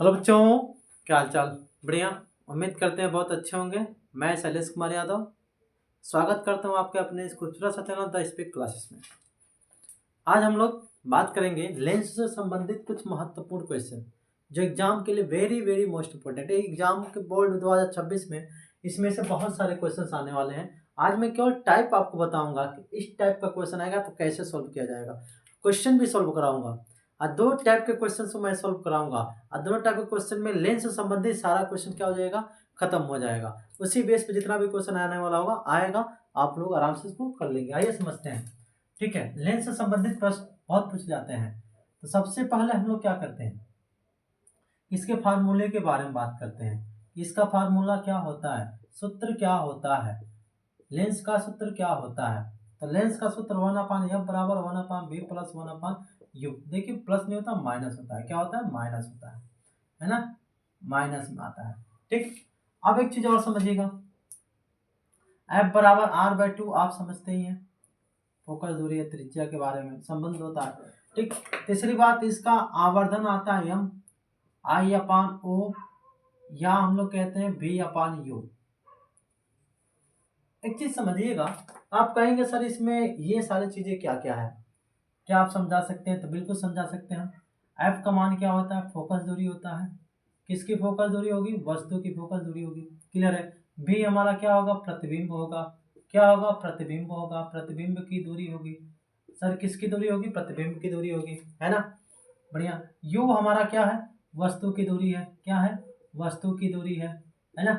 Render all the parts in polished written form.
Hello बच्चों, क्या हाल चाल। बढ़िया। उम्मीद करते हैं बहुत अच्छे होंगे। मैं शैलेश कुमार यादव स्वागत करता हूं आपके अपने इस खूबसूरत सा चैनल द स्पीक क्लासेस में। आज हम लोग बात करेंगे लेंस से संबंधित कुछ महत्वपूर्ण क्वेश्चन जो एग्जाम के लिए वेरी वेरी मोस्ट इंपॉर्टेंट है। एग्जाम के बोर्ड 2026 में इसमें से बहुत सारे क्वेश्चन आने वाले हैं। आज मैं केवल टाइप आपको बताऊंगा कि इस टाइप का क्वेश्चन आएगा तो कैसे सोल्व किया जाएगा। क्वेश्चन भी सोल्व कराऊंगा और दो टाइप के क्वेश्चन को मैं सोल्व कराऊंगा और दोनों टाइप के क्वेश्चन में लेंस से संबंधित सारा क्वेश्चन क्या हो जाएगा, खत्म हो जाएगा। उसी बेस पे जितना भी क्वेश्चन आने वाला होगा आएगा, आप लोग आराम से इसको कर लेंगे। आइए समझते हैं। ठीक है, लेंस से संबंधित प्रश्न बहुत पूछ जाते हैं। तो सबसे पहले हम लोग क्या करते हैं, इसके फार्मूले के बारे में बात करते हैं। इसका फार्मूला क्या होता है, सूत्र क्या होता है, लेंस का सूत्र क्या होता है। तो लेंस का सूत्र 1/f बराबर 1/b प्लस 1/u। देखिए प्लस नहीं होता, माइनस होता है। क्या होता है, माइनस होता है ना, माइनस में आता है। ठीक, अब एक चीज और समझिएगा, f बराबर r/2 आप समझते ही हैं, फोकस दूरी या त्रिज्या के बारे में संबंध होता है। ठीक, तीसरी बात, इसका आवर्धन आता है m I/O या हम लोग कहते हैं V/U। एक चीज समझिएगा, आप कहेंगे सर इसमें ये सारी चीजें क्या क्या है, क्या आप समझा सकते हैं? तो बिल्कुल समझा सकते हैं। एफ का मान क्या होता है, फोकस दूरी होता है। किसकी फोकस दूरी होगी, वस्तु की फोकस दूरी होगी। क्लियर है। बी हमारा क्या होगा, प्रतिबिंब होगा। क्या होगा, प्रतिबिंब होगा, प्रतिबिंब की दूरी होगी। सर किसकी दूरी होगी, प्रतिबिंब की दूरी होगी, है ना। बढ़िया। यू हमारा क्या है, वस्तु की दूरी है। क्या है, वस्तु की दूरी है ना।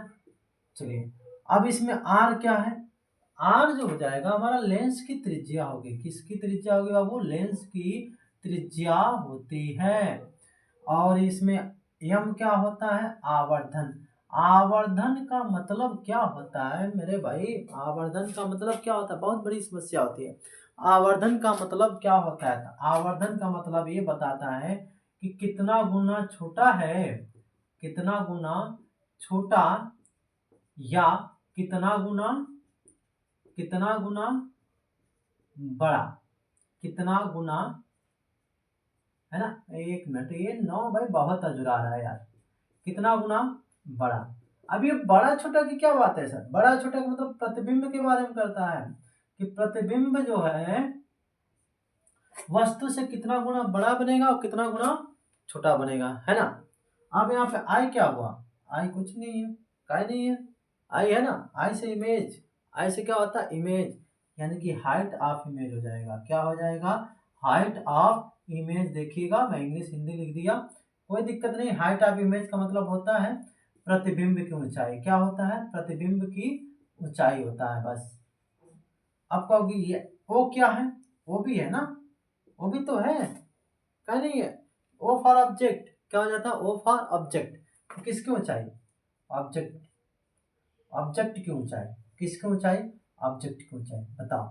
चलिए, अब इसमें आर क्या है, आर जो हो जाएगा हमारा लेंस की त्रिज्या होगी। किसकी त्रिज्या होगी बाबू, लेंस की त्रिज्या होती है। और इसमें यम क्या होता है, आवर्धन। आवर्धन का मतलब क्या होता है मेरे भाई, आवर्धन का मतलब क्या होता है, बहुत बड़ी समस्या होती है। आवर्धन का मतलब क्या होता है, तो आवर्धन का मतलब ये बताता है कि कितना गुना छोटा है, कितना गुना छोटा या कितना गुना, कितना गुना बड़ा, कितना गुना, है ना। एक मिनट, ये 9 भाई बहुत अजुरा रहा है यार। कितना गुना बड़ा। अब ये बड़ा छोटा की क्या बात है सर, बड़ा छोटा का मतलब प्रतिबिंब के बारे में करता है कि प्रतिबिंब जो है वस्तु से कितना गुना बड़ा बनेगा और कितना गुना छोटा बनेगा, है ना। अब यहाँ पे आई क्या हुआ, आई कुछ नहीं है, काय नहीं है, आई है ना। आई से इमेज, आई से क्या होता है, इमेज, यानी कि हाइट ऑफ इमेज हो जाएगा। क्या हो जाएगा, हाइट ऑफ इमेज। देखिएगा मैं इंग्लिश हिंदी लिख दिया, कोई दिक्कत नहीं। हाइट ऑफ इमेज का मतलब होता है प्रतिबिंब की ऊंचाई। क्या होता है, प्रतिबिंब की ऊंचाई होता है बस। अब कहोगे ये ओ क्या है, वो भी है ना, वो भी तो है, क्या नहीं है। ओ फॉर ऑब्जेक्ट, क्या हो जाता है, ओ फॉर ऑब्जेक्ट। किसकी ऊंचाई, ऑब्जेक्ट, ऑब्जेक्ट की ऊंचाई। किसकी ऊंचाई, ऑब्जेक्ट की ऊंचाई। बताओ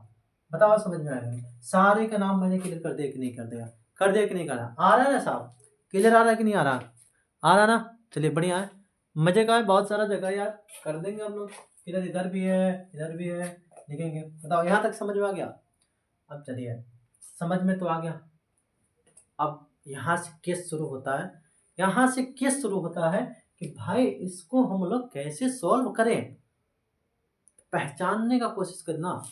बताओ, समझ में आएगा। सारे का नाम मैंने क्लियर कर दिया कि नहीं कर दिया, कर दिया कि नहीं करा, आ रहा है ना साहब, क्लियर आ रहा है कि नहीं आ रहा, आ रहा ना। चलिए बढ़िया है, मजे का है, बहुत सारा जगह यार कर देंगे हम लोग। किधर इधर भी है, इधर भी है, लिखेंगे। बताओ यहाँ तक समझ में आ गया। अब चलिए, समझ में तो आ गया। अब यहाँ से केस शुरू होता है, यहाँ से केस शुरू होता है कि भाई इसको हम लोग कैसे सॉल्व करें। पहचानने का कोशिश करना,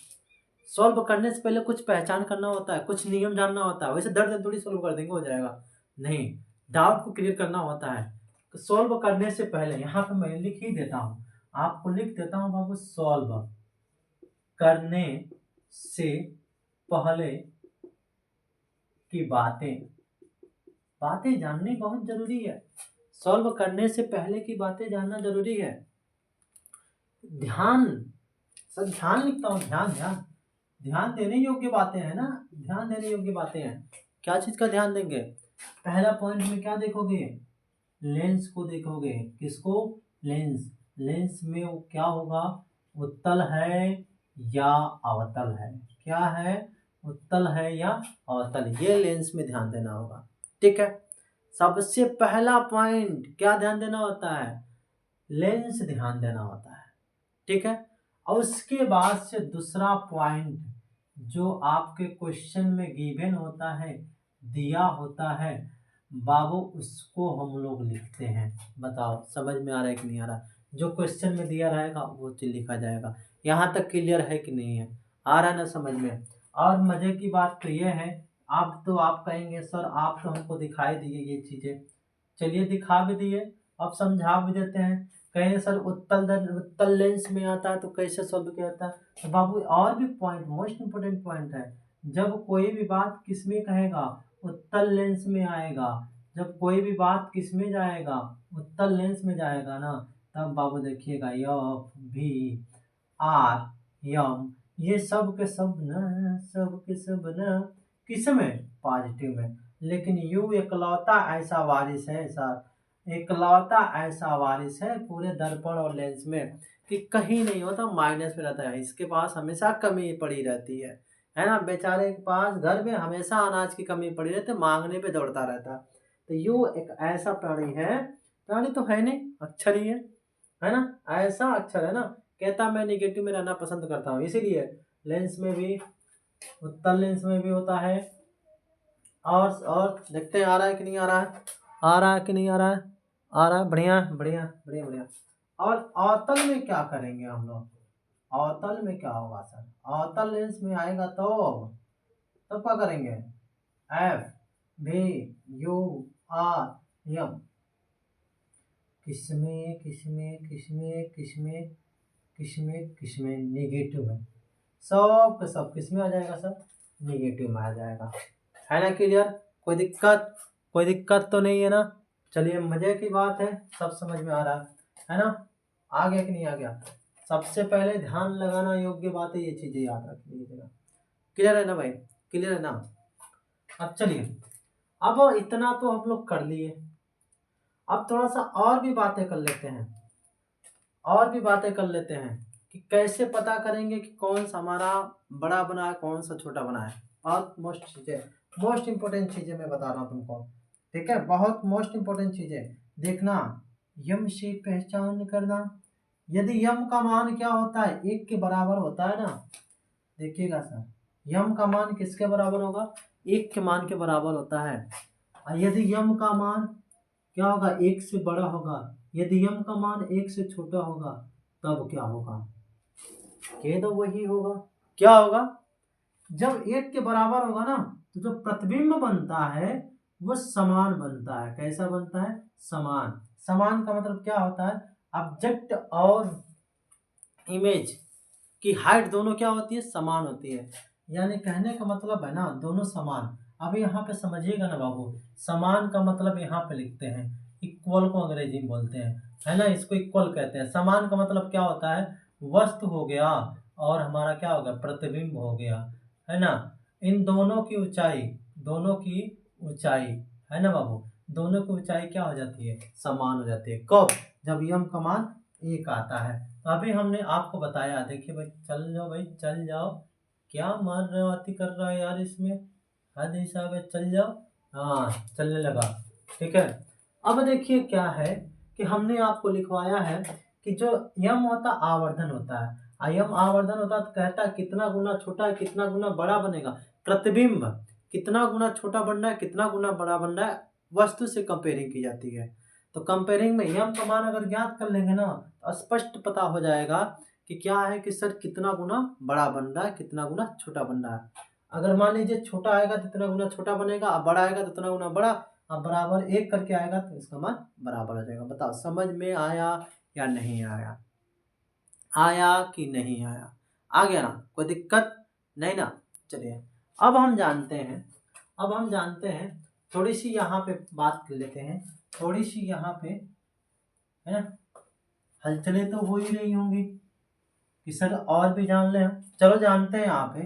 सॉल्व करने से पहले कुछ पहचान करना होता है, कुछ नियम जानना होता है। वैसे दर्द थोड़ी सॉल्व कर देंगे हो जाएगा, नहीं, डाउट को क्लियर करना होता है। तो सॉल्व करने से पहले यहाँ पे मैं लिख ही देता हूँ, आपको लिख देता हूँ बाबू, सॉल्व करने से पहले की बातें, बातें जाननी बहुत जरूरी है। सॉल्व करने से पहले की बातें जानना जरूरी है। ध्यान, सर ध्यान लिखता हूँ, ध्यान, ध्यान, ध्यान देने योग्य बातें हैं ना, ध्यान देने योग्य बातें हैं। क्या चीज का ध्यान देंगे, पहला पॉइंट में क्या देखोगे, लेंस को देखोगे। किसको, लेंस। लेंस में वो क्या होगा, उत्तल है या अवतल है। क्या है, उत्तल है या अवतल, ये लेंस में ध्यान देना होगा। ठीक है, सबसे पहला पॉइंट क्या ध्यान देना होता है, लेंस ध्यान देना होता है। ठीक है, और उसके बाद से दूसरा पॉइंट जो आपके क्वेश्चन में गिवन होता है, दिया होता है, बाबू उसको हम लोग लिखते हैं। बताओ समझ में आ रहा है कि नहीं आ रहा? जो क्वेश्चन में दिया रहेगा वो चीज लिखा जाएगा। यहाँ तक क्लियर है कि नहीं है? आ रहा है ना समझ में? और मजे की बात तो ये है, आप कहेंगे सर आप तो हमको दिखाई दिए ये चीजें। चलिए दिखा भी दिए, अब समझा भी देते हैं। कहेंगे सर उत्तल लेंस में आता है तो कैसे सॉल्व किया जाता है? तो बाबू और भी पॉइंट, मोस्ट इंपोर्टेंट पॉइंट है। जब कोई भी बात किस में कहेगा, उत्तल लेंस में आएगा। जब कोई भी बात किस में जाएगा, उत्तल लेंस में जाएगा ना, तब बाबू देखिएगा एफ भी आर यम ये सब के सब न, सब के सब न किस में, पॉजिटिव में। लेकिन यू इकलौता ऐसा वारिस है, ऐसा इकलौता ऐसा वारिस है पूरे दर्पण और लेंस में कि कहीं नहीं होता, माइनस में रहता है। इसके पास हमेशा कमी पड़ी रहती है ना? बेचारे के पास घर में हमेशा अनाज की कमी पड़ी रहती है, मांगने पे दौड़ता रहता है। तो यू एक ऐसा प्राणी है, प्राणी तो है नहीं, अक्षर ही है ना? ऐसा अक्षर है ना, कहता मैं निगेटिव में रहना पसंद करता हूँ, इसीलिए लेंस में भी, उत्तल लेंस में भी होता है। और देखते हैं आ रहा है कि नहीं आ रहा है? आ रहा है कि नहीं आ रहा है? आ रहा है, बढ़िया बढ़िया बढ़िया बढ़िया। और अवतल में क्या करेंगे हम लोग? अवतल में क्या होगा सर? अवतल लेंस में आएगा तो तब क्या करेंगे? एफ भी यू आर एम किसमें किसमें किसमें किसमें किसमें किसमें निगेटिव में, सब के सब किसमें आ जाएगा सर? निगेटिव में आ जाएगा। है ना क्लियर? कोई दिक्कत, कोई दिक्कत तो नहीं है ना? चलिए मजे की बात है, सब समझ में आ रहा है ना? आ गया कि नहीं आ गया? सबसे पहले ध्यान लगाना योग्य बात है, ये चीजें याद रख लीजिएगा। क्लियर है ना भाई? क्लियर है ना? अब चलिए, अब इतना तो हम लोग कर लिए, अब थोड़ा सा और भी बातें कर लेते हैं, और भी बातें कर लेते हैं कि कैसे पता करेंगे कि कौन सा हमारा बड़ा बना है, कौन सा छोटा बना है। बहुत मोस्ट चीजें, मोस्ट इंपॉर्टेंट चीजें मैं बता रहा हूँ तुमको, ठीक है? बहुत मोस्ट इंपॉर्टेंट चीजें देखना। यम से पहचान करना, यदि यम का मान क्या होता है, 1 के बराबर होता है ना, देखिएगा सर, यम का मान किसके बराबर होगा? 1 के मान के बराबर होता है। और यदि यम का मान क्या होगा, 1 से बड़ा होगा, यदि यम का मान 1 से छोटा होगा, तब क्या होगा? ये तो वही होगा, क्या होगा? जब 1 के बराबर होगा ना, तो जो प्रतिबिंब बनता है वो समान बनता है। कैसा बनता है? समान। समान का मतलब क्या होता है? ऑब्जेक्ट और इमेज की हाइट दोनों क्या होती है? समान होती है। यानी कहने का मतलब है ना, दोनों समान। अब यहाँ पे समझिएगा ना बाबू, समान का मतलब यहाँ पे लिखते हैं, इक्वल को अंग्रेजी में बोलते हैं, है ना? इसको इक्वल कहते हैं। समान का मतलब क्या होता है? वस्तु हो गया और हमारा क्या हो गया? प्रतिबिंब हो गया, है ना? इन दोनों की ऊंचाई, दोनों की ऊंचाई, है ना बाबू? दोनों की ऊंचाई क्या हो जाती है? समान हो जाती है। कब? जब यम का मान 1 आता है। तो अभी हमने आपको बताया, देखिए भाई, चल जाओ भाई, चल जाओ। क्या मार रहे हो, अति कर रहा है यार इसमें, हद हिसाब है, चल जाओ। हाँ चलने लगा, ठीक है। अब देखिए क्या है कि हमने आपको लिखवाया है कि जो यम होता आवर्धन होता है, यम आवर्धन होता है, तो कहता है कितना गुना छोटा है कितना गुना बड़ा बनेगा। प्रतिबिंब कितना गुना छोटा बन रहा है कितना गुना बड़ा बन रहा है, वस्तु से कंपेयरिंग की जाती है। तो कंपेयरिंग में यम का मान अगर ज्ञात कर लेंगे ना, तो स्पष्ट पता हो जाएगा कि क्या है कि सर कितना गुना बड़ा बन रहा है कितना गुना छोटा बन रहा है। अगर मान लीजिए छोटा आएगा तो कितना गुना छोटा बनेगा, अब बड़ा आएगा तो कितना गुना बड़ा, अब बराबर 1 करके आएगा तो इसका मान बराबर हो जाएगा। बताओ समझ में आया या नहीं आया? आया कि नहीं आया? आ गया ना? कोई दिक्कत नहीं ना? चलिए अब हम जानते हैं, अब हम जानते हैं, थोड़ी सी यहाँ पे बात कर लेते हैं, थोड़ी सी यहाँ पे, है ना? हलचलें तो हो ही रही होंगी कि सर और भी जान लें हम। चलो जानते हैं यहाँ पे।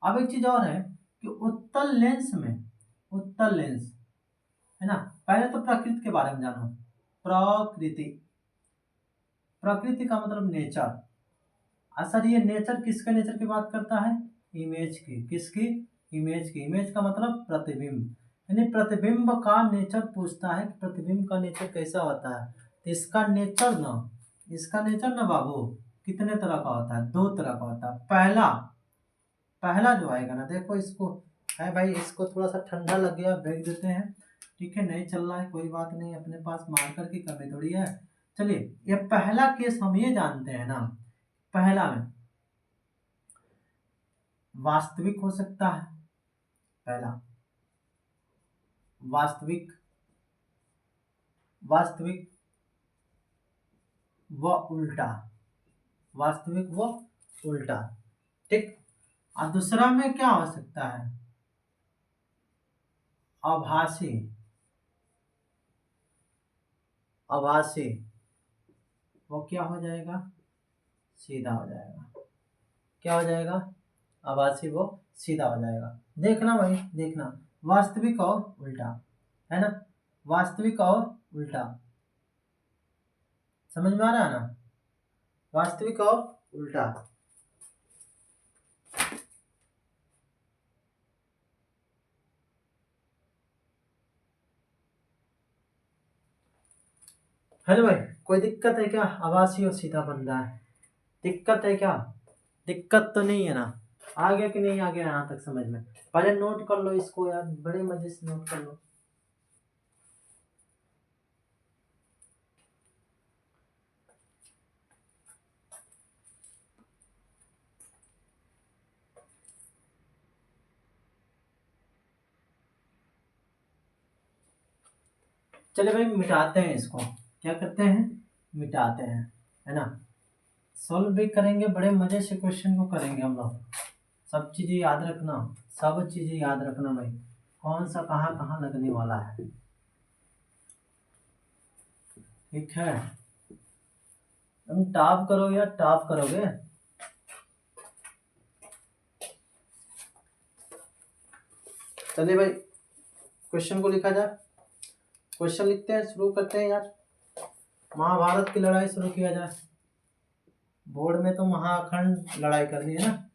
अब एक चीज और है कि उत्तल लेंस में, उत्तल लेंस, है ना? पहले तो प्रकृति के बारे में जानो। प्रकृति, प्रकृति का मतलब नेचर। सर ये नेचर किसके नेचर की बात करता है? इमेज की। किसकी? इमेज की। इमेज का मतलब प्रतिबिंब, यानी प्रतिबिंब का नेचर पूछता है कि प्रतिबिंब का नेचर कैसा होता है। तो इसका नेचर ना, इसका नेचर ना बाबू कितने तरह का होता है? 2 तरह का होता है। पहला, पहला जो आएगा ना, देखो इसको, है भाई, इसको थोड़ा सा ठंडा लग गया, फेंक देते हैं, ठीक है, नहीं चल रहा है कोई बात नहीं, अपने पास मार्कर की कमी थोड़ी है। चलिए, ये पहला केस हम ये जानते हैं ना, पहला में वास्तविक हो सकता है, पहला वास्तविक, वास्तविक व उल्टा, वास्तविक व उल्टा, ठीक। और दूसरा में क्या हो सकता है, आभासी, आभासी, वो क्या हो जाएगा, सीधा हो जाएगा, क्या हो जाएगा, आभासी वो सीधा हो जाएगा। देखना भाई, देखना, वास्तविक और उल्टा, है ना, वास्तविक और उल्टा, समझ में आ रहा है ना, वास्तविक और उल्टा। हेलो भाई, कोई दिक्कत है क्या, आभासी और सीधा बन रहा है, दिक्कत है क्या, दिक्कत तो नहीं है ना, आ गया कि नहीं आ गया यहाँ तक समझ में। पहले नोट कर लो इसको यार, बड़े मजे से नोट कर लो। चलिए भाई, मिटाते हैं इसको, क्या करते हैं, मिटाते हैं, है ना, सॉल्व भी करेंगे, बड़े मजे से क्वेश्चन को करेंगे हम लोग। सब चीजें याद रखना, सब चीजें याद रखना भाई, कौन सा कहाँ कहाँ लगने वाला है, ठीक है। तुम टॉप करो या टॉप करोगे। चलिए भाई, क्वेश्चन को लिखा जाए, क्वेश्चन लिखते हैं, शुरू करते हैं यार। महाभारत की लड़ाई शुरू किया जाए, बोर्ड में तो महाअखंड लड़ाई करनी है ना।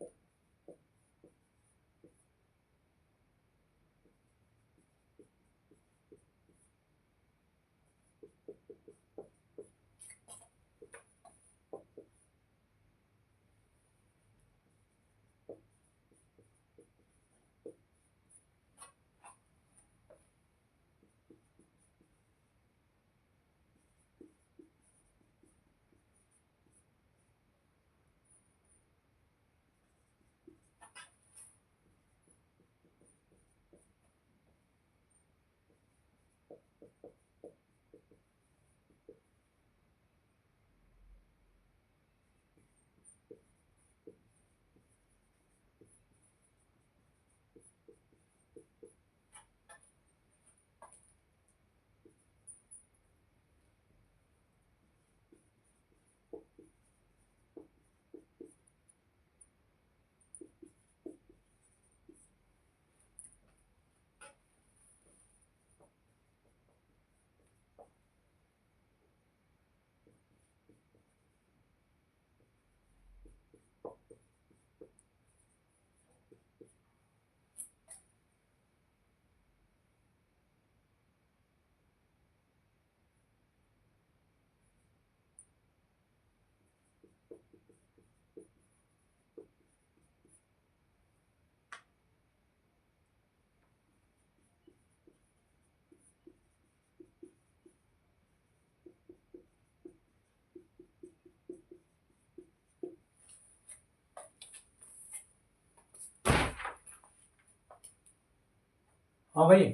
हाँ भाई,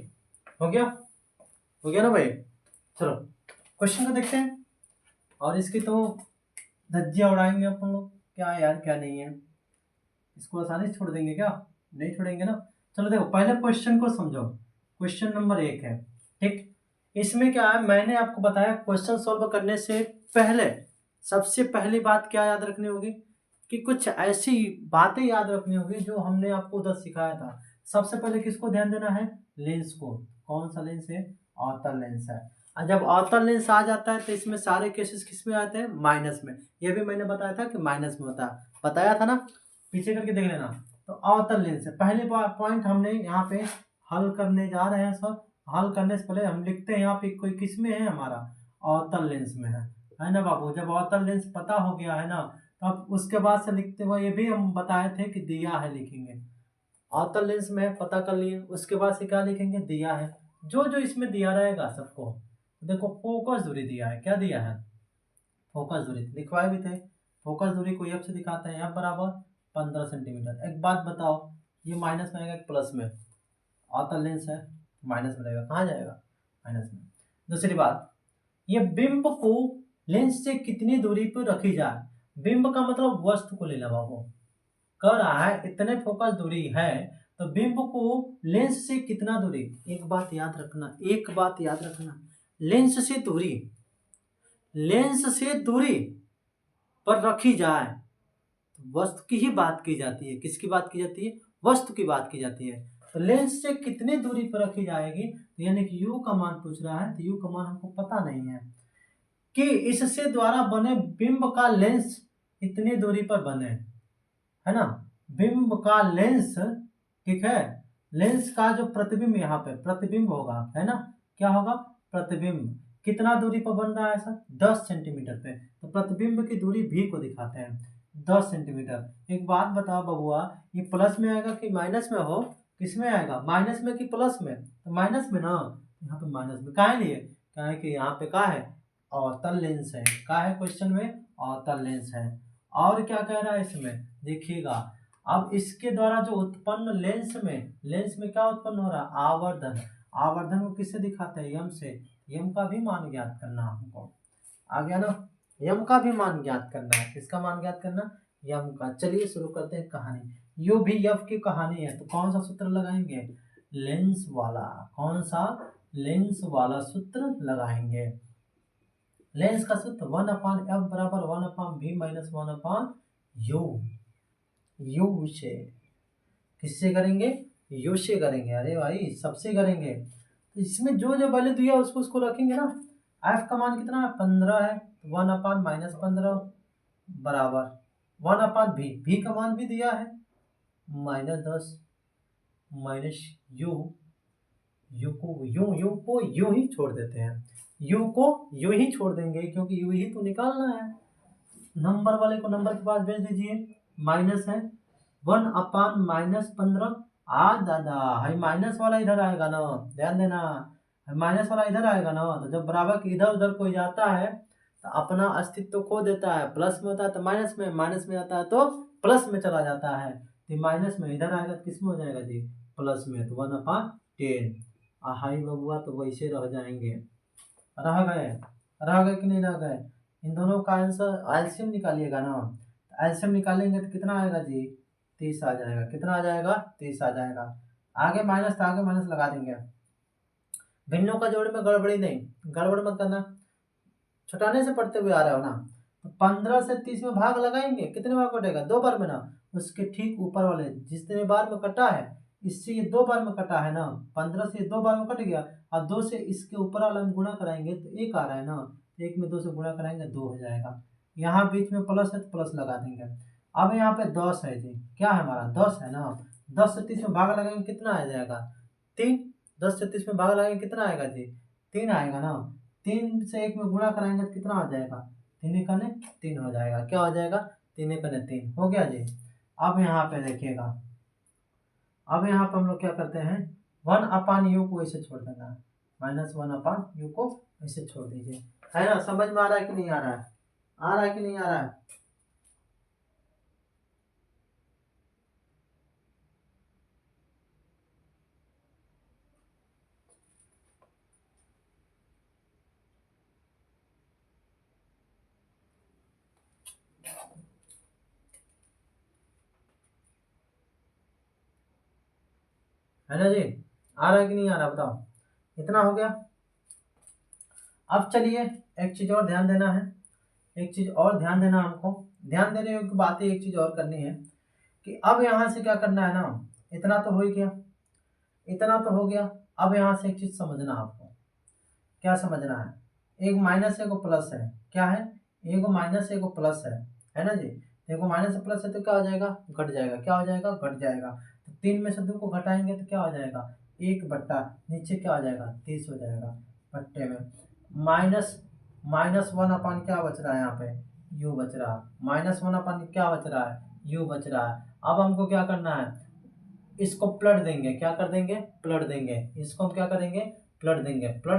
हो गया, हो गया ना भाई। चलो क्वेश्चन को देखते हैं, और इसकी तो धज्जियां उड़ाएंगे अपन लोग, क्या यार क्या नहीं है, इसको आसानी से छोड़ देंगे क्या, नहीं छोड़ेंगे ना। चलो देखो, पहले क्वेश्चन को समझो, क्वेश्चन नंबर 1 है, ठीक। इसमें क्या है, मैंने आपको बताया क्वेश्चन सॉल्व करने से पहले सबसे पहली बात क्या याद रखनी होगी, कि कुछ ऐसी बातें याद रखनी होगी जो हमने आपको उधर सिखाया था। सबसे पहले किसको ध्यान देना है, लेंस को, कौन सा लेंस है, अवतल लेंस है। और जब अवतल लेंस आ जाता है तो इसमें सारे केसेस किस में आते हैं, माइनस में, ये भी मैंने बताया था कि माइनस में होता है, बताया था ना, पीछे करके देख लेना। तो अवतल लेंस है, पहले पॉइंट हमने यहाँ पे हल करने जा रहे हैं सब। हल करने से पहले हम लिखते हैं यहाँ पे कोई किस में है, हमारा अवतल लेंस में है ना बाबू। जब अवतल लेंस पता हो गया है ना, तो अब उसके बाद से लिखते हुए ये भी हम बताए थे कि दिया है लिखेंगे, अवतल लेंस में पता कर लिए, उसके बाद से क्या लिखेंगे, दिया है। जो जो इसमें दिया रहेगा सबको, देखो फोकस दूरी दिया है, क्या दिया है, फोकस दूरी लिखवाए भी थे। फोकस दूरी को एफ से दिखाते हैं, एफ बराबर 15 सेंटीमीटर। एक बात बताओ, ये माइनस में आएगा कि प्लस में, आता लेंस है माइनस में रहेगा, कहाँ जाएगा, माइनस में। दूसरी बात, ये बिंब को लेंस से कितनी दूरी पर रखी जाए, बिंब का मतलब वस्तु को लेना बाबू, कह रहा है इतने फोकस दूरी है तो बिंब को लेंस से कितना दूरी, एक बात याद रखना, एक बात याद रखना, लेंस से दूरी, लेंस से दूरी पर रखी जाए, वस्तु की ही बात की जाती है, किसकी बात की जाती है, वस्तु की बात की जाती है। तो लेंस से कितनी दूरी पर रखी जाएगी, तो यानी कि u का मान पूछ रहा है, तो u का मान हमको पता नहीं है कि इससे द्वारा बने बिंब का लेंस इतनी दूरी पर बने, है ना, बिंब का लेंस, ठीक है, लेंस का जो प्रतिबिंब यहाँ पे प्रतिबिंब होगा, है ना, क्या होगा, प्रतिबिंब कितना दूरी पर बन रहा है सर, 10 सेंटीमीटर पे, तो प्रतिबिंब की दूरी भी को दिखाते हैं 10 सेंटीमीटर। एक बात बताओ बबुआ, ये प्लस में आएगा कि माइनस में हो, किस में आएगा, माइनस में कि प्लस में, तो माइनस में ना, यहाँ पे माइनस में काहे लिए, क्या है कि यहाँ पे क्या है, अवतल लेंस है, क्या है क्वेश्चन में, अवतल लेंस है। और क्या कह रहा है इसमें, देखिएगा, अब इसके द्वारा जो उत्पन्न लेंस में क्या उत्पन्न हो रहा है, आवर्धन, आवर्धन को किससे दिखाते हैं, यम से, यम का भी मान ज्ञात करना हमको, आ गया ना, यम का भी मान ज्ञात करना है, किसका मान ज्ञात करना, यम का। चलिए शुरू करते हैं कहानी, यू भी यफ की कहानी है, तो कौन सा सूत्र लगाएंगे, लेंस वाला, कौन सा, लेंस वाला सूत्र लगाएंगे। लेंस का सूत्र 1/f बराबर 1/v माइनस 1/u, यू से, किससे करेंगे, यू से करेंगे, अरे भाई सबसे करेंगे, तो इसमें जो जो वैल्यू दिया उसको उसको रखेंगे ना। एफ का मान कितना है, 15 है, 1/-15 बराबर 1/v, का मान भी दिया है -10 माइनस यू, यू को यू ही छोड़ देते हैं, यू को यू ही छोड़ देंगे क्योंकि यू ही तो निकालना है, नंबर वाले को नंबर के पास भेज दीजिए, माइनस है 1/-15, दादा है माइनस वाला इधर आएगा ना, ध्यान देना, माइनस वाला इधर आएगा ना, तो जब बराबर के इधर उधर कोई जाता है तो अपना अस्तित्व खो देता है, प्लस में होता है तो माइनस में, माइनस में आता है तो प्लस में चला जाता है, तो माइनस में इधर आएगा तो किस में हो जाएगा जी, प्लस में, तो 1/10, हाई बबुआ तो वैसे रह जाएंगे, रह गए कि नहीं रह गए, इन दोनों का आंसर एलसीएम निकालिएगा ना, एलसीएम निकालेंगे तो कितना आएगा जी, 30 आ जाएगा, कितना आ जाएगा, 30 आ जाएगा, आगे माइनस था, आगे माइनस लगा देंगे, भिन्नों का जोड़ में गड़बड़ी नहीं, गड़बड़ मत करना, छुटाने से पढ़ते हुए आ रहे हो ना, तो 15 से 30 में भाग लगाएंगे, कितने बार कटेगा, 2 बार में ना, उसके ठीक ऊपर वाले जितने बार में कटा है, इससे ये 2 बार में कटा है ना, 15 से 2 बार में कट गया, और 2 से इसके ऊपर वाला हम गुणा कराएंगे तो 1 आ रहा है ना, 1 में 2 से गुणा कराएंगे 2 हो जाएगा, यहाँ बीच में प्लस है तो प्लस लगा देंगे। अब यहाँ पे 10 है जी, क्या है हमारा 10 है ना, 10 से 30 में भाग लगाएंगे कितना आ जाएगा, 3, 10 से 30 में भाग लगाएंगे कितना आएगा जी, 3 आएगा ना, 3 से 1 में गुणा कराएंगे तो कितना आ जाएगा, 3 हो जाएगा, क्या हो जाएगा, 3 हो गया जी। अब यहाँ पे देखिएगा, अब यहाँ पे हम लोग क्या करते हैं, 1/u को ऐसे छोड़ देना है, -1/u को ऐसे छोड़ दीजिए, है ना, समझ में आ रहा है कि नहीं आ रहा है, आ रहा है कि नहीं आ रहा है, है ना जी, आ रहा है कि नहीं आ रहा, बताओ, इतना हो गया। अब चलिए एक चीज और ध्यान देना है, एक चीज और ध्यान देना, हमको ध्यान देने योग्य बातें एक चीज और करनी है कि अब यहाँ से क्या करना है ना, इतना तो हो ही गया, इतना तो हो गया, अब यहाँ से एक चीज समझना आपको, क्या समझना है, एक माइनस है को प्लस है, क्या है, एक माइनस है को प्लस है ना जी, देखो माइनस प्लस है तो क्या हो जाएगा, घट जाएगा, क्या हो जाएगा, घट जाएगा, तो 3 में से 2 को घटाएंगे तो क्या हो जाएगा, 1/, नीचे क्या हो जाएगा, 30 हो जाएगा, बट्टे में माइनस -1/, क्या बच रहा है यहाँ पे, यू बच रहा है, -1/, क्या बच रहा है, यू बच रहा है। अब हमको क्या करना है, इसको पलट देंगे, क्या कर देंगे, पलट देंगे, इसको हम क्या करेंगे, पलट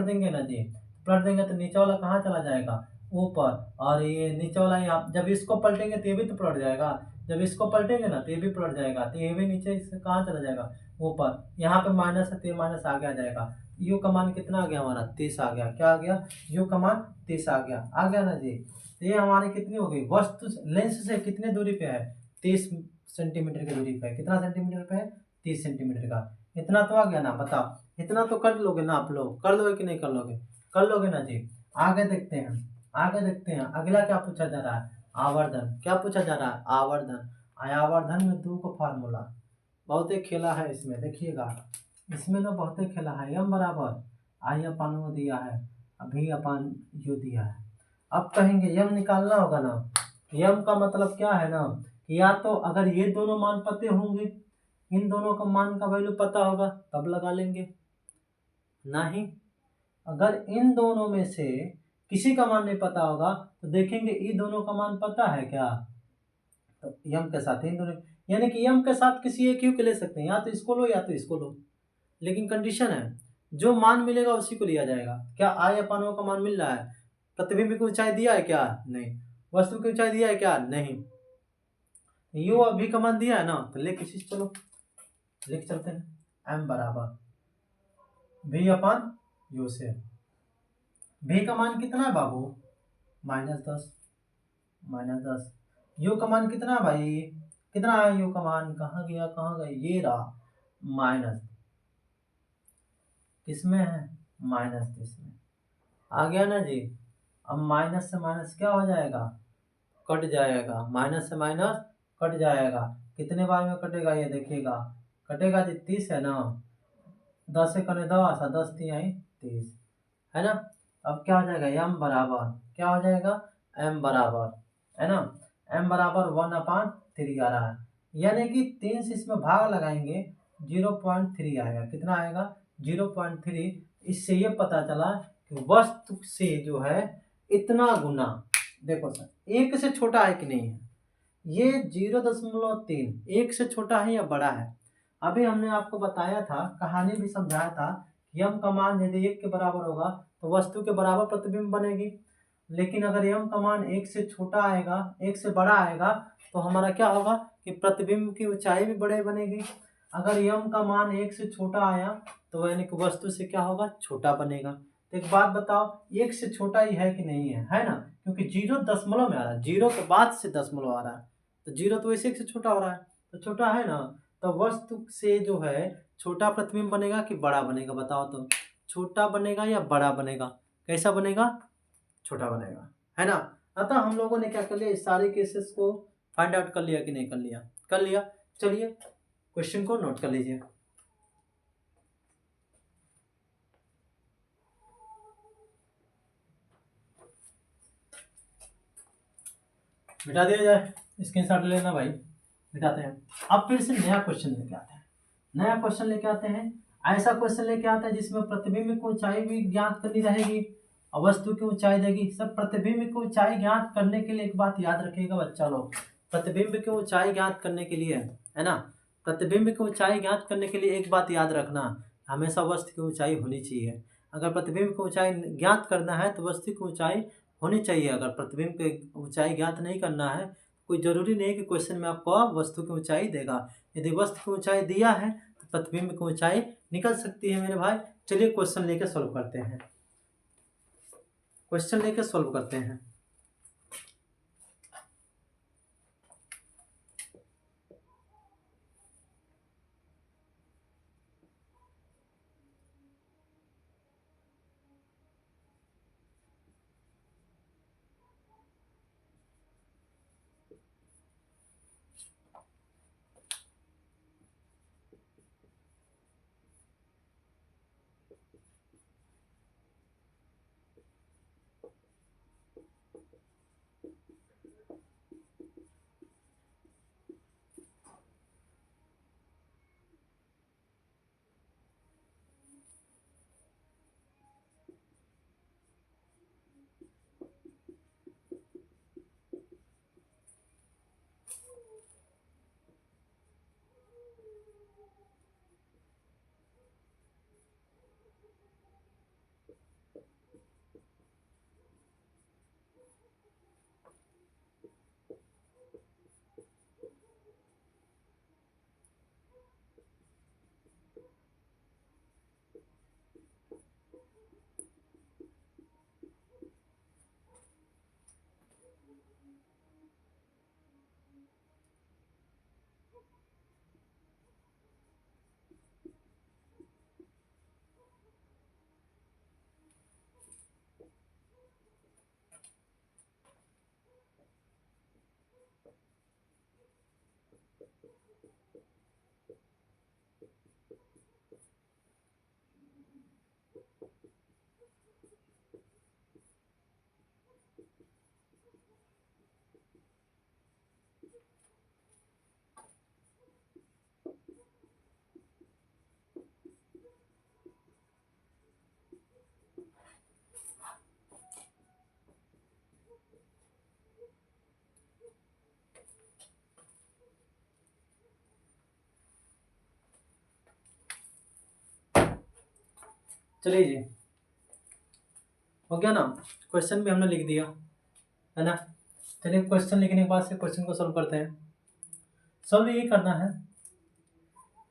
देंगे ना जी। पलट देंगे तो नीचे वाला कहाँ चला जाएगा, ऊपर, और ये नीचे वाला यहाँ, जब इसको पलटेंगे तो ये भी तो पलट जाएगा, जब इसको पलटेंगे ना तो ये भी पलट जाएगा, तो ये भी नीचे इससे कहाँ चला जाएगा, ऊपर। यहाँ पे माइनस है तो ये माइनस आगे आ जाएगा। यू का मान कितना आ गया हमारा, 30 आ गया। क्या आ गया, यू का मान 30 आ गया ना जी। तो ये हमारी कितनी हो गई, वस्तु लेंस से कितने दूरी पे है, 30 सेंटीमीटर की दूरी पे है। कितना सेंटीमीटर पे है, 30 सेंटीमीटर का। इतना तो आ गया ना, बताओ। इतना तो कर लोगे ना आप लोग, कर लोगे कि नहीं कर लोगे, कर लोगे ना जी। आगे देखते हैं, आगे देखते हैं अगला क्या पूछा जा रहा है, आवर्धन। क्या पूछा जा रहा है, आवर्धन। आवर्धन में दो को फार्मूला, बहुत ही खेला है इसमें, देखिएगा इसमें ना बहुत ही खेला है। एम बराबर आई अपन वो दिया है, अभी अपन यू दिया है। अब कहेंगे यम निकालना होगा ना। यम का मतलब क्या है ना, कि या तो अगर ये दोनों मान पते होंगे, इन दोनों का मान का वैल्यू पता होगा तब लगा लेंगे, नहीं अगर इन दोनों में से किसी का मान नहीं पता होगा तो देखेंगे इन दोनों का मान पता है क्या, तो यम के साथ इन दोनों, यानी कि यम के साथ किसी एक यू के ले सकते हैं, या तो इसको लो या तो इसको लो, लेकिन कंडीशन है जो मान मिलेगा उसी को लिया जाएगा। क्या आई अपान ओ का मान मिल रहा है, प्रतिबिंब की ऊंचाई दिया है क्या, नहीं। वस्तु की ऊंचाई दिया है क्या, नहीं। यू अभी का मान दिया है ना, तो लेके चीज चलो लिख चलते हैं। एम बराबर भी अपान यू से, भी का मान कितना है बाबू, -10, -10। यू का मान कितना है भाई, कितना है यू का मान, कहाँ गया कहाँ गया, ये रहा, माइनस, किसमें है, -30 में। आ गया ना जी। अब माइनस से माइनस क्या हो जाएगा, कट जाएगा, माइनस से माइनस कट जाएगा। कितने बार में कटेगा ये देखिएगा, कटेगा जी 30 है ना, 10 से कटे 10 और 10 3 आई 30 है ना। अब क्या हो जाएगा, एम बराबर क्या हो जाएगा, एम बराबर है ना, एम बराबर 1/3 आ रहा है, यानी कि 3 से इसमें भाग लगाएंगे 0.3 आएगा। कितना आएगा, 0.3। इससे ये पता चला कि वस्तु से जो है इतना गुना, देखो सर एक से छोटा है कि नहीं है, ये 0.3 एक से छोटा है या बड़ा है। अभी हमने आपको बताया था, कहानी भी समझाया था, यम का मान यदि 1 के बराबर होगा तो वस्तु के बराबर प्रतिबिंब बनेगी, लेकिन अगर यम का मान 1 से छोटा आएगा, 1 से बड़ा आएगा, तो हमारा क्या होगा कि प्रतिबिंब की ऊंचाई भी बड़े बनेगी। अगर यम का मान 1 से छोटा आया तो यानी कि वस्तु से क्या होगा, छोटा बनेगा। तो एक बात बताओ, 1 से छोटा ही है कि नहीं है ना, क्योंकि 0 दशमलव में आ रहा है, 0 के बाद से दशमलव आ रहा है, तो 0 तो वैसे 1 से छोटा हो रहा है, तो छोटा है ना। तो वस्तु से जो है छोटा प्रतिबिंब बनेगा कि बड़ा बनेगा, बताओ तो, छोटा बनेगा या बड़ा बनेगा, कैसा बनेगा, छोटा बनेगा, है ना। अतः हम लोगों ने क्या कर लिया, इस सारे केसेस को फाइंड आउट कर लिया कि नहीं कर लिया, कर लिया। चलिए क्वेश्चन को नोट कर लीजिए। मिटा दिया जाए, स्क्रीनशॉट लेना भाई, मिटाते हैं। अब फिर से नया क्वेश्चन लेके आते हैं, नया क्वेश्चन लेके आते हैं। ऐसा क्वेश्चन लेके आता है जिसमें प्रतिबिंब की ऊंचाई भी ज्ञात करनी रहेगी और वस्तु की ऊंचाई देगी। सब प्रतिबिंब की ऊंचाई ज्ञात करने के लिए एक बात याद रखिएगा बच्चा लोग, प्रतिबिंब की ऊंचाई ज्ञात करने के लिए, है ना, प्रतिबिंब की ऊंचाई ज्ञात करने के लिए एक बात याद रखना, हमेशा वस्तु की ऊंचाई होनी चाहिए। अगर प्रतिबिंब की ऊंचाई ज्ञात करना है तो वस्तु की ऊंचाई होनी चाहिए। अगर प्रतिबिंब की ऊंचाई ज्ञात नहीं करना है, कोई जरूरी नहीं कि क्वेश्चन में आपको वस्तु की ऊंचाई देगा। यदि वस्तु की ऊंचाई दिया है तो प्रतिबिंब की ऊंचाई निकल सकती है मेरे भाई। चलिए क्वेश्चन लेके सॉल्व करते हैं, क्वेश्चन लेके सॉल्व करते हैं। चलिए जी, हो गया ना, क्वेश्चन भी हमने लिख दिया है ना। चलिए क्वेश्चन लिखने के बाद से क्वेश्चन को सोल्व करते हैं। सोल्व यही करना है।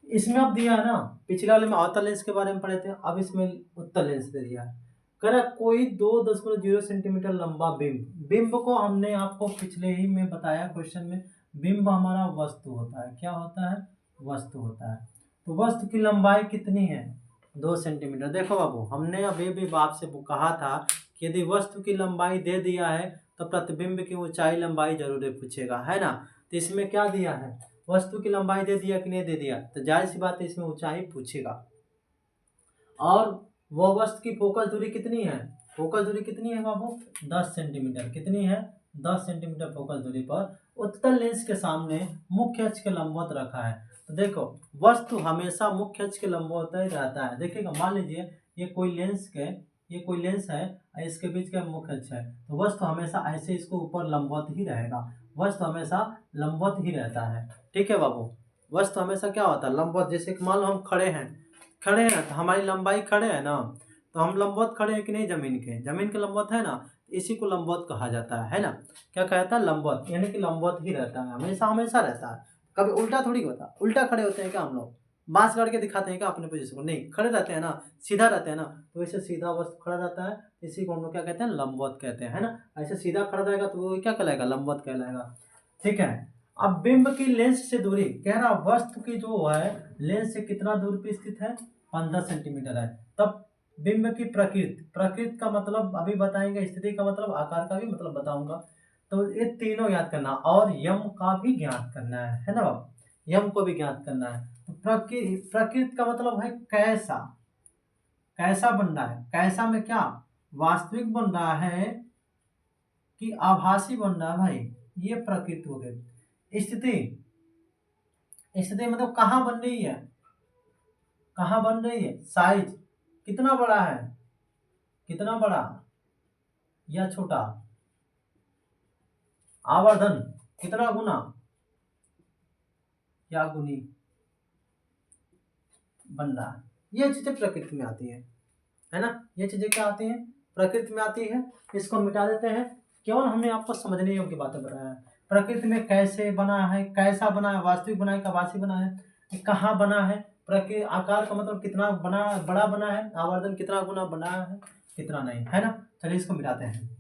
इसमें अब दिया है ना, पिछले वाले में अवतल लेंस के बारे में पढ़े थे, अब इसमें उत्तल लेंस दे दिया है। कह रहा कोई 2.0 सेंटीमीटर लंबा बिंब, बिंब को हमने आपको पिछले ही में बताया क्वेश्चन में, बिंब हमारा वस्तु होता है। क्या होता है? वस्तु होता है। तो वस्तु की लंबाई कितनी है? 2 सेंटीमीटर। देखो बाबू, हमने अभी भी बाप से कहा था कि यदि वस्तु की लंबाई दे दिया है तो प्रतिबिंब की ऊंचाई लंबाई जरूर पूछेगा, है ना। तो इसमें क्या दिया है? वस्तु की लंबाई दे दिया कि नहीं दे दिया, तो जाहिर सी बात है इसमें ऊंचाई पूछेगा। और वो वस्तु की फोकस दूरी कितनी है? फोकस दूरी कितनी है बाबू? 10 सेंटीमीटर। कितनी है? 10 सेंटीमीटर फोकस दूरी पर उत्तल लेंस के सामने मुख्य अक्ष के लंबवत रखा है। तो देखो, वस्तु हमेशा मुख्य अक्ष के लंबवत ही रहता है। देखिएगा, मान लीजिए ये कोई लेंस है, इसके बीच का मुख्य अक्ष है, तो वस्तु हमेशा ऐसे इसको ऊपर लंबवत ही रहेगा। वस्तु हमेशा लंबवत ही रहता है। ठीक है बाबू, वस्तु हमेशा क्या होता है? लंबवत। जैसे कि मान लो हम खड़े हैं तो हमारी लंबाई खड़े है ना, तो हम लंबवत खड़े हैं कि नहीं? जमीन के लंबवत है ना, इसी को लंबवत कहा जाता है ना। क्या कहता है? लंबवत, यानी कि लंबवत ही रहता है, हमेशा रहता है। कभी उल्टा थोड़ी होता। उल्टा खड़े होते हैं क्या हम लोग? बांस करके दिखाते हैं क्या अपने पोजीशन को? नहीं, खड़े रहते हैं ना, सीधा रहते हैं ना। तो वैसे सीधा वस्तु खड़ा रहता है, इसी को हम लोग क्या कहते हैं? लंबवत कहते हैं, है ना। ऐसे सीधा खड़ा रहेगा तो वो क्या कहलाएगा? लंबवत कहलाएगा। ठीक है। अब बिंब की लेंस से दूरी, कह रहा वस्तु की जो है लेंस से कितना दूर पे स्थित है? 15 सेंटीमीटर है। तब बिंब की प्रकृति का मतलब अभी बताएंगे, स्थिति का मतलब, आकार का भी मतलब बताऊंगा। तो ये तीनों याद करना और यम का भी ज्ञात करना है ना बाबू। यम को भी ज्ञात करना है। तो प्रकृति का मतलब है कैसा, कैसा बन रहा है। कैसा में क्या वास्तविक बन रहा है कि आभासी बन रहा है भाई, ये प्रकृति हो गई। स्थिति मतलब कहाँ बन रही है? कहाँ बन रही है? साइज कितना बड़ा है, कितना बड़ा या छोटा। आवर्धन कितना गुना या गुनी बन रहा है। ये चीजें प्रकृति में आती है ना। ये चीजें क्या आती हैं? प्रकृति में आती है। इसको मिटा देते हैं, केवल हमने आपको समझने योग्य बातें बताया है। प्रकृति में कैसे बना है, कैसा बना है, वास्तविक बना है, कबासी बना है, कहाँ बना है, प्रकृति आकार का मतलब कितना बना, बड़ा बना है, आवर्धन कितना गुना बना है, कितना नहीं, है ना। चलिए इसको मिटाते हैं।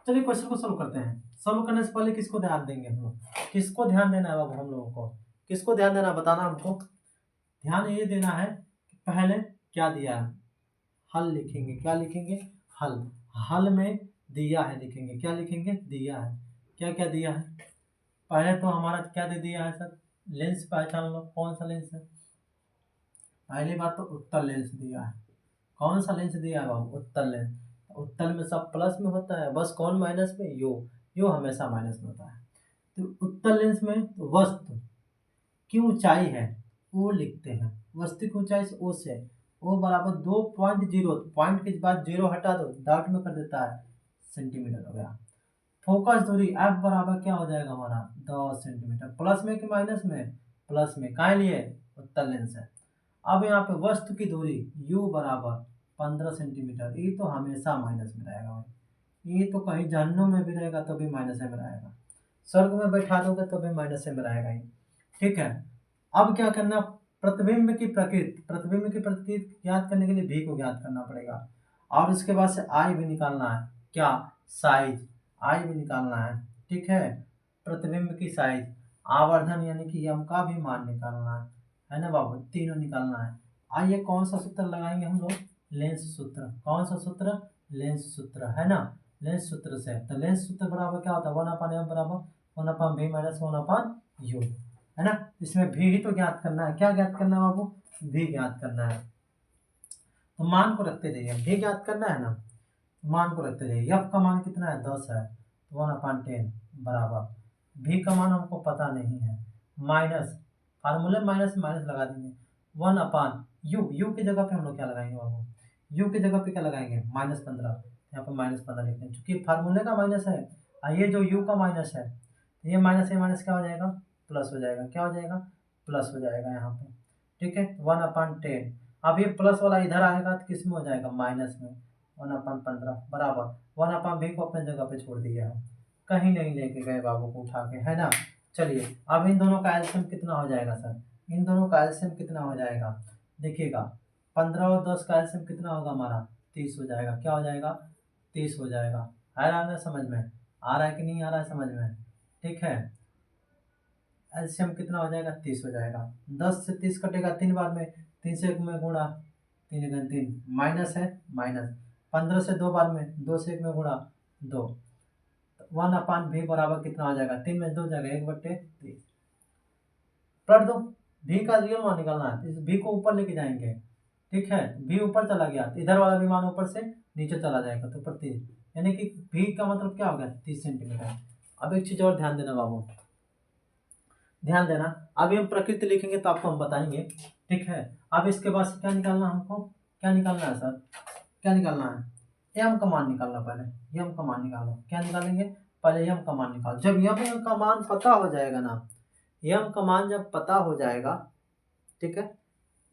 चलिए क्वेश्चन को सोल्व करते हैं। सोल्व करने से पहले किसको ध्यान देंगे हम लोग? किसको ध्यान देना है बाबू हम लोगों को? किसको ध्यान देना, बताना हमको। ध्यान ये देना है कि पहले क्या दिया है, हल लिखेंगे। क्या लिखेंगे? हल। हल में दिया है लिखेंगे। क्या लिखेंगे? दिया है। क्या क्या दिया है? पहले तो हमारा क्या दे दिया है सर? लेंस पहचान लो, कौन सा लेंस है। पहली बात तो उत्तल लेंस दिया है। कौन सा लेंस दिया है बाबू? उत्तल लेंस। उत्तल में सब प्लस में होता है, बस कौन माइनस में? यो हमेशा माइनस में होता है। तो उत्तल लेंस में तो वस्तु की ऊंचाई है वो लिखते हैं। वस्तु की ऊंचाई से ओ से ओ बराबर 2.0, पॉइंट के बाद जीरो हटा दो, डॉट में कर देता है, सेंटीमीटर हो गया। फोकस दूरी एफ बराबर क्या हो जाएगा हमारा? 10 सेंटीमीटर। प्लस में कि माइनस में? प्लस में। काहे लिए? उत्तल लेंस है। अब यहाँ पे वस्तु की दूरी u बराबर 15 सेंटीमीटर। ये तो हमेशा माइनस में रहेगा भाई, ये तो कहीं जहन्नुम में भी रहेगा तो भी माइनस में रहेगा, स्वर्ग में बैठा दोगे तो भी माइनस में रहेगा ही। ठीक है। अब क्या करना? प्रतिबिंब की प्रकृति ज्ञात करने के लिए भी को ज्ञात करना पड़ेगा, और उसके बाद से आई भी निकालना है। क्या? साइज, आई भी निकालना है। ठीक है। प्रतिबिंब की साइज, आवर्धन यानी कि यम का भी मान निकालना है ना बाबू, तीनों निकालना है। आइए कौन सा सूत्र लगाएंगे हम लोग? लेंस सूत्र। कौन सा सूत्र? लेंस सूत्र, है ना। लेंस सूत्र से तो लेंस सूत्र बराबर क्या होता है? 1/m बराबर 1/v माइनस 1/u। है ना। इसमें भी ही तो ज्ञात करना है। क्या ज्ञात करना है बाबू? भी ज्ञात करना है। तो मान को रखते जाइए, भी ज्ञात करना है ना, मान को रखते जाइए। एफ का मान कितना है? 10 है। 1/10 बराबर भी का मान हमको पता नहीं है, माइनस फार्मूले माइनस माइनस लगा देंगे 1/यू। यू की जगह पे हम लोग क्या लगाएंगे बाबू? यू की जगह पे क्या लगाएंगे? -15। यहाँ पर -15 लिखते हैं क्योंकि फार्मूले का माइनस है और ये जो यू का माइनस है, तो ये माइनस क्या हो जाएगा? प्लस हो जाएगा। क्या हो जाएगा? प्लस हो जाएगा यहाँ पे। ठीक है, 1/10। अब ये प्लस वाला इधर आएगा तो किस में हो जाएगा? माइनस में। 1/15 बराबर 1/भी को अपने जगह पे छोड़ दिया है, कहीं नहीं लेके गए बाबू को उठा के, है ना। चलिए अब इन दोनों का एलसीएम कितना हो जाएगा सर? इन दोनों का एलसीएम कितना हो जाएगा? देखिएगा 15 और 10 का एलसीएम कितना होगा हमारा? 30 हो जाएगा। क्या हो जाएगा? 30 हो जाएगा। आ रहा है ना समझ में? आ रहा है कि नहीं आ रहा है समझ में? ठीक है, एलसीएम कितना हो जाएगा? 30 हो जाएगा। 10 से 30 कटेगा 3 बार में, 3 से 1 में गुणा, 3 1 3 माइनस है माइनस। 15 से 2 बार में, 2 से 1 में गुणा 2। 1/भी बराबर कितना हो जाएगा? 3 में 2 जाएगा 1/30। पढ़ दो। भी का रियल मान निकालना है, इस भी को ऊपर लेके जाएंगे। ठीक है, भी ऊपर चला गया तो इधर वाला भी मान ऊपर से नीचे चला जाएगा, तो ऊपर 30, यानी कि भी का मतलब क्या हो गया? 30 सेंटीमीटर। अब एक चीज और ध्यान देना बाबू, ध्यान देना। अभी हम प्रकृति लिखेंगे तो आपको हम बताएंगे। ठीक है, अब इसके बाद से क्या निकालना हमको? क्या निकालना है सर? क्या निकालना है? यम का मान निकालना। पहले यम का मान निकालो। क्या निकालेंगे? पहले यम का मान निकालो। जब यम का मान पता हो जाएगा ना, यम का मान जब पता हो जाएगा, ठीक है,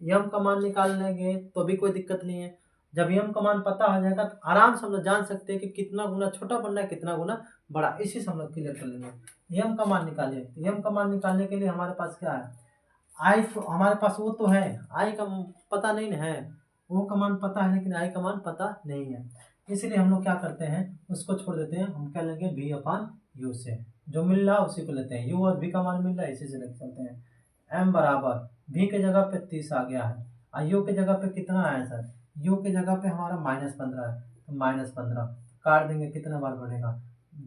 यम का मान निकाल लेंगे तो भी कोई दिक्कत नहीं है। जब यम का मान पता हो जाएगा तो आराम से हम लोग जान सकते हैं कि कितना गुना छोटा बनना है, कितना गुना बड़ा, इसी से हम लोग क्लियर कर लेंगे। यम का मान निकालिए। तो यम का मान निकालने के लिए हमारे पास क्या है? आई तो हमारे पास वो तो है, आई का पता नहीं है, वो का मान पता है लेकिन आई का मान पता नहीं है। इसलिए हम लोग क्या करते हैं, उसको छोड़ देते हैं। हम क्या लेंगे? v/u से, जो मिल रहा है उसी को लेते हैं। u और v का मान मिल रहा है, इसी से लेके चलते हैं। m बराबर v के जगह पे 30 आ गया है और u के जगह पे कितना आया सर? u के जगह पे हमारा -15 है, तो -15 काट देंगे। कितना बार बनेगा?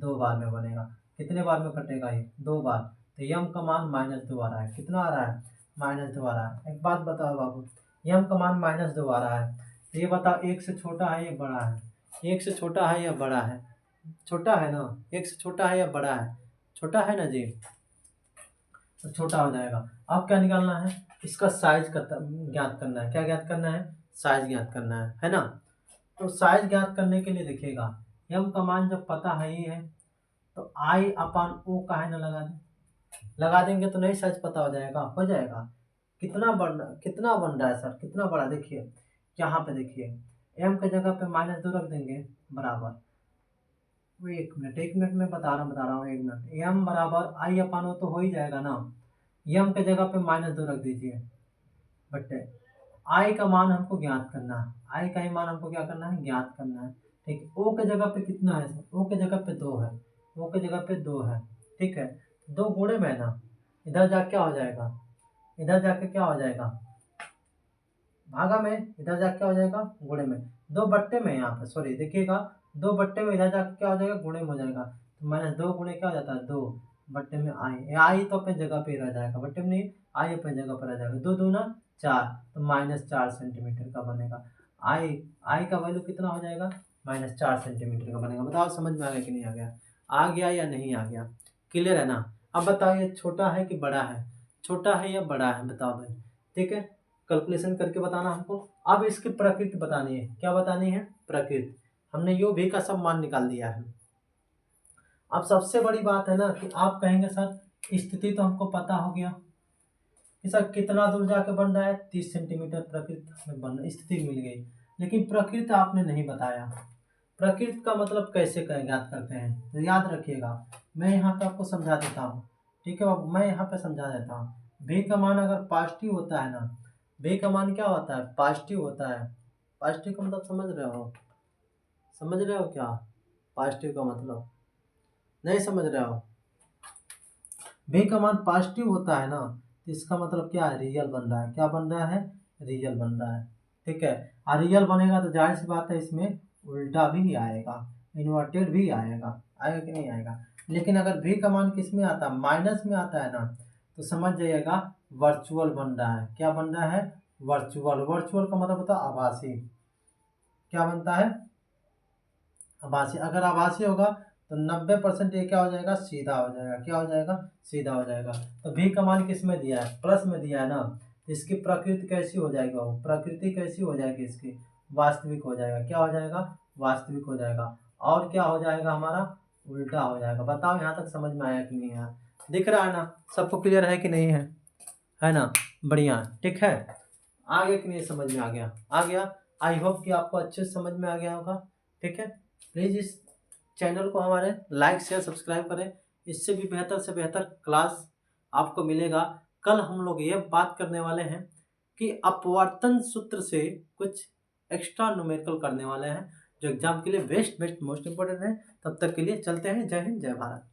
2 बार में बनेगा। कितने बार में कटेगा? ये 2 बार। तो यम का मान -2 आ रहा है। कितना आ रहा है? -2 आ रहा है। एक बात बताओ बाबू, यम का मान -2 आ रहा है, तो ये बताओ एक से छोटा है या बड़ा है? एक से छोटा है या बड़ा है? छोटा है ना। एक से छोटा है या बड़ा है? छोटा है ना जी, तो छोटा हो जाएगा। अब क्या निकालना है? इसका साइज ज्ञात करना है। क्या ज्ञात करना है? साइज ज्ञात करना है ना। तो साइज ज्ञात करने के लिए देखिएगा, यम का मान जब पता है ही है तो I/O का है ना लगा दें। लगा देंगे तो नहीं साइज पता हो जाएगा? हो जाएगा। कितना बन रहा है सर? कितना बड़ा? देखिए यहाँ पे देखिए, m के जगह पे -2 रख देंगे बराबर, वो 1 मिनट में बता रहा हूँ 1 मिनट। m बराबर I/O तो हो ही जाएगा ना। m के जगह पे -2 रख दीजिए बट्टे I का मान हमको ज्ञात करना है। I का ही मान हमको क्या करना है? ज्ञात करना है। ठीक, O के जगह पे कितना है सर? O के जगह पे 2 है। O के जगह पे 2 है। ठीक है, 2 गुणे में है ना, इधर जा क्या हो जाएगा? इधर जाके क्या हो जाएगा? भागा में। इधर जाके क्या हो जाएगा? गुणे में। 2 बट्टे में यहाँ पे, सॉरी देखिएगा, 2 बट्टे में इधर जाके क्या हो जाएगा? गुणे में हो जाएगा। तो -2 गुणे क्या हो जाता है? 2 बट्टे में आई तो अपने जगह पे ही रह जाएगा, बट्टे में नहीं, आई अपने जगह पर रह जाएगा। 2 दूना 4, तो -4 सेंटीमीटर का बनेगा। आई का वैल्यू कितना हो जाएगा? -4 सेंटीमीटर का बनेगा। बताओ समझ में आ गया कि नहीं आ गया? आ गया या नहीं आ गया? क्लियर है ना। अब बताओ ये छोटा है कि बड़ा है? छोटा है या बड़ा है? बताओ भाई। ठीक है, कैलकुलेशन करके बताना हमको। अब इसकी प्रकृति बतानी है। क्या बतानी है? प्रकृति। हमने यू भी का सब मान निकाल दिया है। अब सबसे बड़ी बात है ना कि आप कहेंगे सर स्थिति तो हमको पता हो गया कि सर कितना दूर जाके बन रहा है? 30 सेंटीमीटर प्रकृति में बन स्थिति मिल गई, लेकिन प्रकृति आपने नहीं बताया। प्रकृति का मतलब कैसे ज्ञात करते हैं? तो याद रखिएगा, मैं यहाँ पे आपको समझा देता हूँ। ठीक है बाबू, मैं यहाँ पे समझा देता हूँ। भी का मान अगर पॉजिटिव होता है ना, भी का मान क्या होता है? पॉजिटिव होता है। पॉजिटिव का मतलब समझ रहे हो? समझ रहे हो क्या पॉजिटिव का मतलब? नहीं समझ रहे हो? भी का मान पॉजिटिव होता है ना, तो इसका मतलब क्या है? रियल बन रहा है। क्या बन रहा है? रियल बन रहा है। ठीक है, और रियल बनेगा तो जाहिर सी बात है इसमें उल्टा भी आएगा, इन्वर्टेड भी आएगा। आएगा कि नहीं आएगा? लेकिन अगर भी का मान किस में आता है? माइनस में आता है ना, तो समझ जाइएगा वर्चुअल बन रहा है। क्या बन रहा है? वर्चुअल। वर्चुअल का मतलब होता है आभासी। क्या बनता है? आभासी। अगर आभासी होगा तो 90% ये क्या हो जाएगा? सीधा हो जाएगा। क्या हो जाएगा? सीधा हो जाएगा। तो भी का मान किस में दिया है? प्लस में दिया है ना। तो इसकी प्रकृति कैसी हो जाएगी? वो प्रकृति कैसी हो जाएगी इसकी? वास्तविक हो जाएगा। क्या हो जाएगा? वास्तविक हो जाएगा। और क्या हो जाएगा हमारा? उल्टा हो जाएगा। बताओ यहाँ तक समझ में आया कि नहीं आया? दिख रहा है ना? सबको क्लियर है कि नहीं है? है ना? बढ़िया। ठीक है। आ गया कि नहीं? समझ में आ गया? आ गया। आई होप कि आपको अच्छे से समझ में आ गया होगा। ठीक है। प्लीज़ इस चैनल को हमारे लाइक शेयर सब्सक्राइब करें। इससे भी बेहतर से बेहतर क्लास आपको मिलेगा। कल हम लोग ये बात करने वाले हैं कि अपवर्तन सूत्र से कुछ एक्स्ट्रा न्यूमेरिकल करने वाले हैं, जो एग्जाम के लिए बेस्ट मोस्ट इंपॉर्टेंट है। तब तक के लिए चलते हैं। जय हिंद, जय भारत।